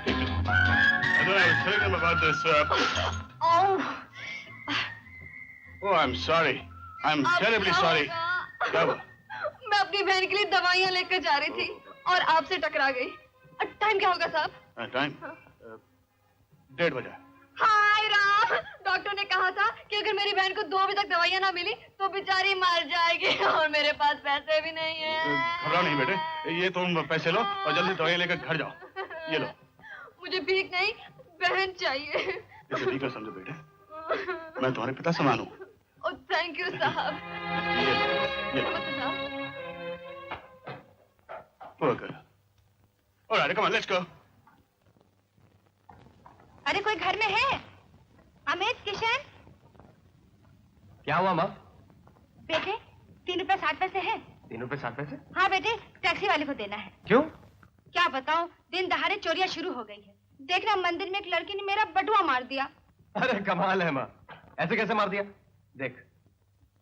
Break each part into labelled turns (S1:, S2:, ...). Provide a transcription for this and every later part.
S1: I was telling them about this. Oh, I'm sorry. I'm terribly sorry. क्या हुआ?
S2: मैं अपनी बहन के लिए दवाइयाँ लेकर जा रही थी और आपसे टकरा गई। टाइम क्या होगा साहब?
S1: टाइम 1:30 बजे।
S2: हाय राम, डॉक्टर ने कहा था कि अगर मेरी बहन को 2 बजे तक दवाइयाँ ना मिली तो बेचारी मर जाएगी और मेरे पास पैसे भी नहीं है।
S1: घबराओ नहीं बेटे, ये तुम पैसे लो और जल्दी दवाइयाँ लेकर घर जाओ। ये लो।
S2: मुझे भीख नहीं, बहन चाहिए।
S1: इसे भीख न समझो बेटे, मैं तुम्हारे पिता समान हूँ।
S2: ओह थैंक यू साहब।
S1: ये लो। Poor girl. All right, come on, let's go.
S2: अरे कोई घर में है? अमित, किशन?
S3: क्या हुआ माँ?
S2: बेटे, 3 रुपए 60 पैसे है।
S3: 3 रुपए 60 पैसे?
S2: हाँ बेटे, टैक्सी वाले को देना है।
S3: क्यों?
S2: क्या बताऊं, दिन दहाड़े चोरियां शुरू हो गई है। देखना मंदिर में एक लड़की ने मेरा बटुआ मार दिया।
S3: अरे कमाल है माँ, ऐसे कैसे मार दिया? देख,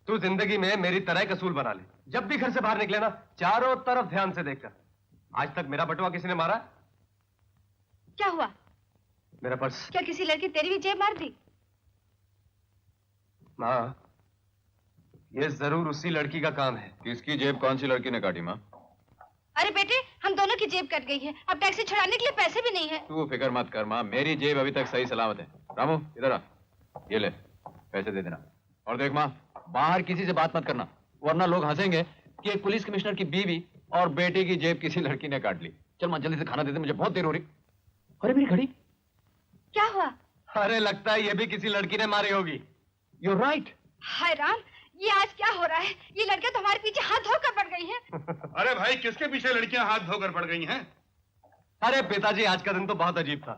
S3: तू जिंदगी में मेरी तरह एक असूल बना ले। जब भी घर से बाहर निकले ना, चारों तरफ ध्यान से देखकर। आज तक मेरा बटुआ किसी ने मारा?
S2: क्या हुआ?
S3: मेरा पर्स।
S2: क्या किसी लड़की तेरी भी जेब मार दी?
S3: माँ, ये जरूर उसी लड़की का काम है।
S4: किसकी जेब कौन सी लड़की ने काटी माँ?
S2: अरे बेटे, हम दोनों की जेब कट गई है। अब टैक्सी छुड़ाने के लिए पैसे भी नहीं है।
S4: तू फिक्र मत कर माँ, मेरी जेब अभी तक सही सलामत है। रामू इधर आ, ये ले पैसे दे देना। और देख माँ, बाहर किसी से बात मत करना, वरना लोग हंसेंगे कि एक पुलिस कमिश्नर की बीवी और बेटे की जेब किसी लड़की ने काट ली। चल माँ जल्दी से खाना दे दे, मुझे बहुत देर हो रही। अरे मेरी घड़ी।
S2: क्या हुआ?
S3: अरे लगता है ये भी किसी लड़की ने मारी होगी।
S4: You're right.
S2: हाय राम, ये आज क्या हो रहा है? ये लड़कियां तो हमारे पीछे हाथ धोकर पड़ गई हैं।
S1: अरे भाई, किसके पीछे लड़कियां हाथ धोकर पड़ गई हैं?
S3: अरे पिताजी, आज का दिन तो बहुत अजीब था।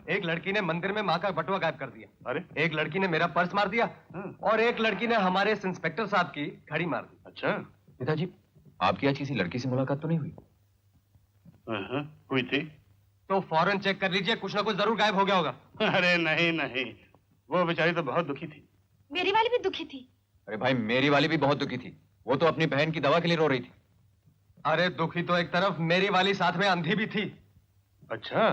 S3: एक लड़की ने मंदिर में माँ का बटुआ गायब कर दिया।
S1: अरे
S3: एक लड़की ने मेरा पर्स मार दिया और एक लड़की ने हमारे इस इंस्पेक्टर साहब की घड़ी मार दी।
S1: अच्छा
S4: पिताजी, आपकी आज किसी लड़की से मुलाकात तो नहीं हुई?
S1: हुई थी।
S3: तो फौरन चेक कर लीजिए, कुछ ना कुछ जरूर गायब हो गया होगा।
S1: अरे नहीं नहीं, वो बेचारी तो बहुत दुखी थी।
S2: मेरी वाली भी दुखी थी।
S4: अरे भाई, मेरी वाली भी बहुत दुखी थी। वो तो अपनी बहन की दवा के लिए रो रही थी।
S3: अरे दुखी तो एक तरफ, मेरी वाली साथ में अंधी भी थी।
S1: अच्छा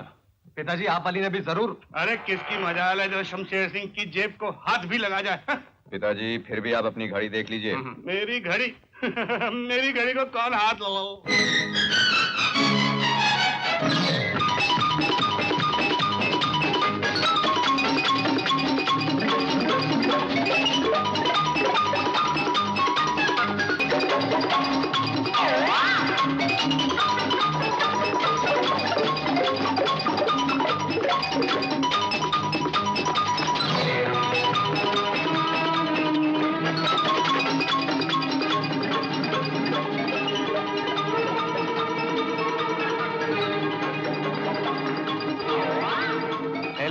S3: पिताजी, आप वाली ने भी जरूर।
S1: अरे किसकी मजाल है जो शमशेर सिंह की जेब को हाथ भी लगा जाए।
S4: पिताजी, फिर भी आप अपनी घड़ी देख लीजिए।
S1: मेरी घड़ी? मेरी घड़ी को कौन हाथ लगाओ?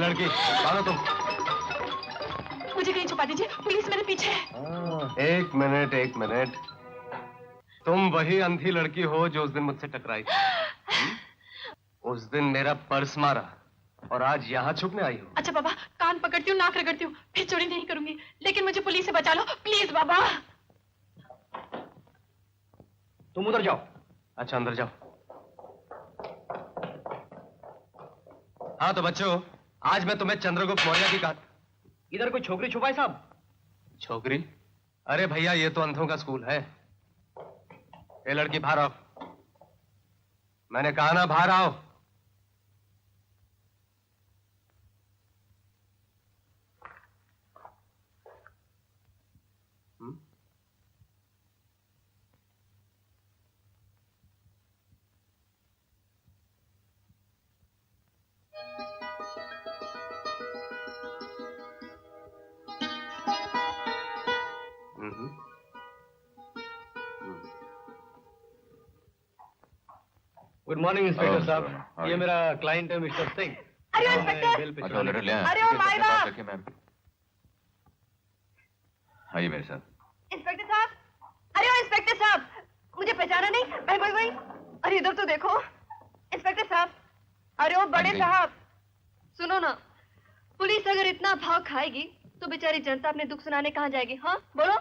S3: लड़की, कौन हो तुम?
S2: मुझे कहीं छुपा दीजिए, पुलिस मेरे पीछे है।
S3: एक मिनट। तुम वही अंधी लड़की हो जो उस दिन मुझसे टकराई थी। उस दिन मेरा पर्स मारा और आज यहाँ छुपने आई हो।
S2: अच्छा बाबा, कान पकड़ती हूँ, नाक रगड़ती हूँ, फिर चोरी नहीं करूंगी, लेकिन मुझे पुलिस से बचा लो प्लीज बाबा।
S3: तुम उधर जाओ। अच्छा अंदर जाओ। हाँ तो बच्चों, आज मैं तुम्हें चंद्रगुप्त मौर्य की कहा। इधर कोई छोकरी छुपाई साहब? छोकरी? अरे भैया, ये तो अंधों का स्कूल है। ये लड़की बाहर आओ। मैंने कहा ना बाहर आओ।
S5: गुड मॉर्निंग इंस्पेक्टर साहब, ये मेरा क्लाइंट है मिस्टर सिंह।
S2: अरे इंस्पेक्टर,
S4: अरे
S2: ओ माय गॉड।
S4: आइए मेरे साथ।
S2: इंस्पेक्टर साहब, अरे ओ इंस्पेक्टर साहब, मुझे पहचाना नहीं? भाई, अरे इधर तो देखो। इंस्पेक्टर साहब, अरे ओ बड़े साहब, सुनो ना, पुलिस अगर इतना भाव खाएगी तो बेचारी जनता अपने दुख सुनाने कहाँ जाएगी? हाँ बोलो।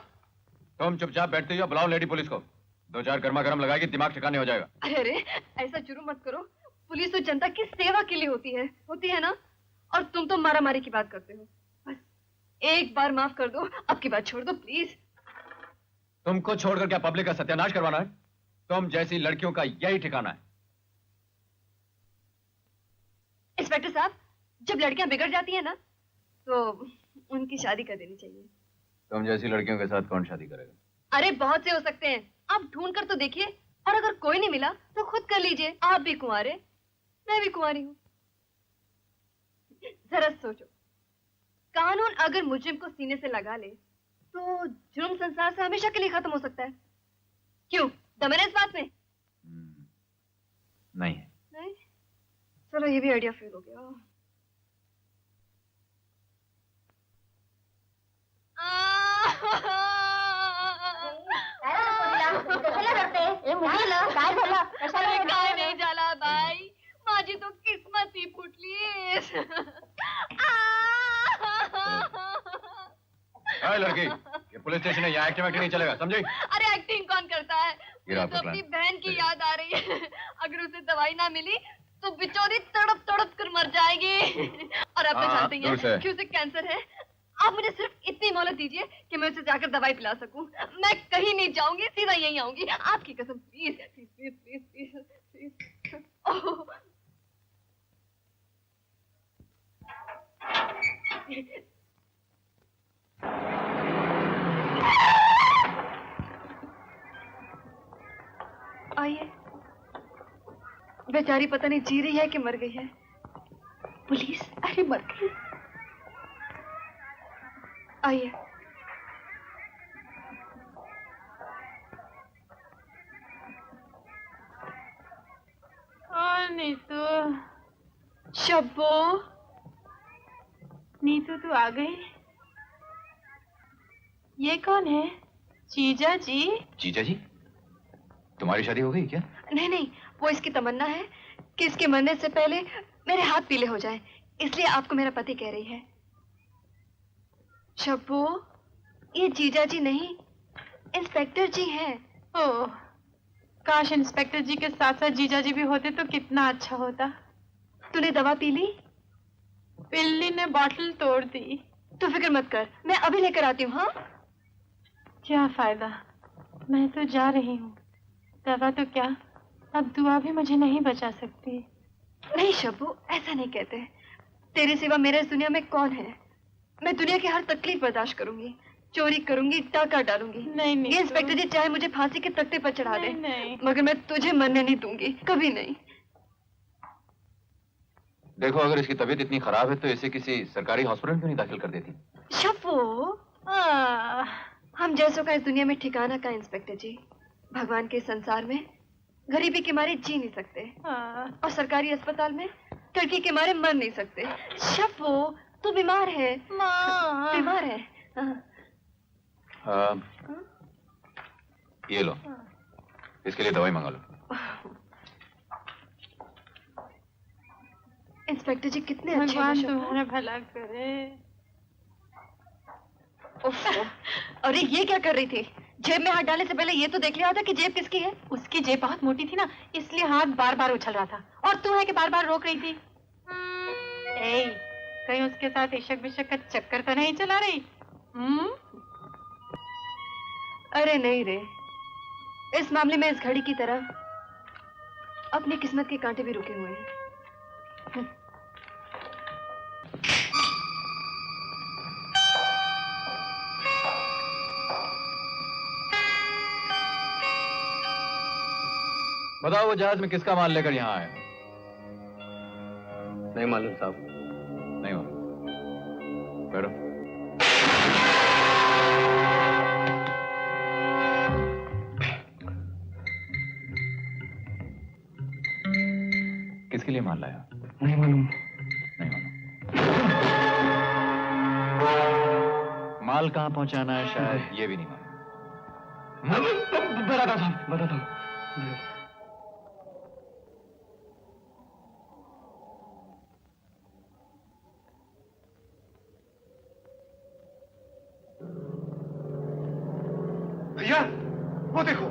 S4: तुम चुपचाप बैठते हो, बुलाओ लेडी पुलिस को। 2-4 गर्मा गर्म लगाएगी, दिमाग ठिकाने हो जाएगा।
S2: अरे ऐसा शुरू मत करो, पुलिस तो जनता की सेवा के लिए होती है ना? और तुम तो मारामारी की बात करते हो। बस एक बार माफ कर दो, अब की बात छोड़ दो प्लीज।
S4: तुमको छोड़कर क्या पब्लिक का सत्यानाश करवाना है? तुम जैसी लड़कियों का यही ठिकाना है।
S2: इंस्पेक्टर साहब, जब लड़कियां बिगड़ जाती है ना तो उनकी शादी कर देनी चाहिए।
S4: तुम जैसी लड़कियों के साथ कौन शादी करेगा?
S2: अरे बहुत से हो सकते हैं, आप ढूंढ कर तो देखिए, और अगर कोई नहीं मिला तो खुद कर लीजिए। आप भी कुंवारे, मैं भी कुंवारी हूँ। जरा सोचो, कानून अगर मुजरिम को सीने से लगा ले तो जुर्म संसार से हमेशा के लिए खत्म हो सकता है। क्यों, दम है इस बात में?
S4: नहीं।
S2: नहीं? चलो ये भी आइडिया फेल हो गया। काय नाही झाला बाई, माझी तो किस्मत ही फुटली।
S4: लड़की, ये पुलिस स्टेशन है, यहाँ एक्टिंग नहीं चलेगा, समझे?
S2: अरे एक्टिंग कौन करता है? मुझे तो अपनी बहन की याद आ रही है। अगर उसे दवाई ना मिली तो बेचारी तड़प तड़प कर मर जाएगी। और आप तो जानते ही हैं कि उसे कैंसर है। आप मुझे सिर्फ इतनी मोहलत दीजिए कि मैं उसे जाकर दवाई पिला सकूं। मैं कहीं नहीं जाऊंगी, सीधा यहीं आऊंगी। आपकी कसम, please please please please please please. Oh आइए। बेचारी पता नहीं जी रही है कि मर गई है। पुलिस, अरे मर गई। आइए।
S6: नीतू,
S2: शब्बो,
S6: नीतू तू आ गई? ये कौन है? जीजा जी?
S4: जीजा जी? तुम्हारी शादी हो गई क्या?
S2: नहीं नहीं, वो इसकी तमन्ना है कि इसके मरने से पहले मेरे हाथ पीले हो जाएं, इसलिए आपको मेरा पति कह रही है। शब्बो, ये जीजा जी नहीं, इंस्पेक्टर जी हैं।
S6: ओह, काश इंस्पेक्टर जी के साथ साथ जीजा जी भी होते तो कितना अच्छा होता।
S2: तूने दवा पी ली?
S6: पिल्ली ने बॉटल तोड़ दी।
S2: तू फिक्र मत कर, मैं अभी लेकर आती हूँ। हाँ,
S6: क्या फायदा, मैं तो जा रही हूँ। दवा तो क्या, अब दुआ भी मुझे नहीं बचा सकती।
S2: नहीं शब्बू, ऐसा नहीं कहते। तेरे सिवा मेरे इस दुनिया में कौन है? मैं दुनिया की हर तकलीफ बर्दाश्त करूंगी, चोरी करूंगी, डाका डालूंगी।
S6: नहीं
S2: ये इंस्पेक्टर जी चाहे मुझे फांसी के तख्ते पर चढ़ा दे,
S6: नहीं।
S2: मगर मैं तुझे मरने नहीं दूंगी, कभी नहीं।
S4: देखो, अगर इसकी तबीयत इतनी खराब है तो इसे किसी सरकारी हॉस्पिटल में नहीं दाखिल कर देती?
S2: शब्बू, हम जैसों का इस दुनिया में ठिकाना का इंस्पेक्टर जी। भगवान के संसार में गरीबी के मारे जी नहीं सकते, और सरकारी अस्पताल में तड़की के मारे मर नहीं सकते। शब्बू, तू बीमार है। माँ बीमार है।
S4: ये लो, इसके लिए दवाई मंगा लो।
S2: इंस्पेक्टर जी कितने अच्छे हैं।
S6: भगवान तुम्हारा भला करे।
S2: अरे ये क्या कर रही थी? जेब में हाथ डालने से पहले ये तो देख लिया था कि जेब किसकी है।
S6: उसकी जेब बहुत मोटी थी ना, इसलिए हाथ बार बार उछल रहा था, और तू है कि बार बार रोक रही थी। कहीं उसके साथ इशक बिशक का चक्कर तो नहीं चला रही?
S2: अरे नहीं रे, इस मामले में इस घड़ी की तरह अपनी किस्मत के कांटे भी रुके हुए हैं।
S4: बताओ, वो जहाज में किसका माल लेकर यहाँ आए?
S3: नहीं मालूम साहब।
S4: नहीं मालूम। बैठो। किसके लिए माल लाया?
S3: नहीं मालूम।
S4: नहीं मालूम। माल कहाँ पहुंचाना है शायद ये भी नहीं मालूम।
S3: बताता हूँ, बताता हूँ। भैया, वो देखो।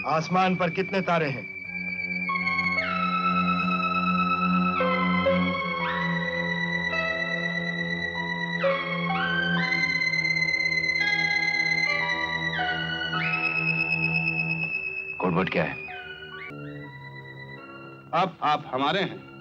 S1: आसमान पर कितने तारे हैं?
S4: कोडवर्ड क्या है?
S1: अब आप हमारे हैं।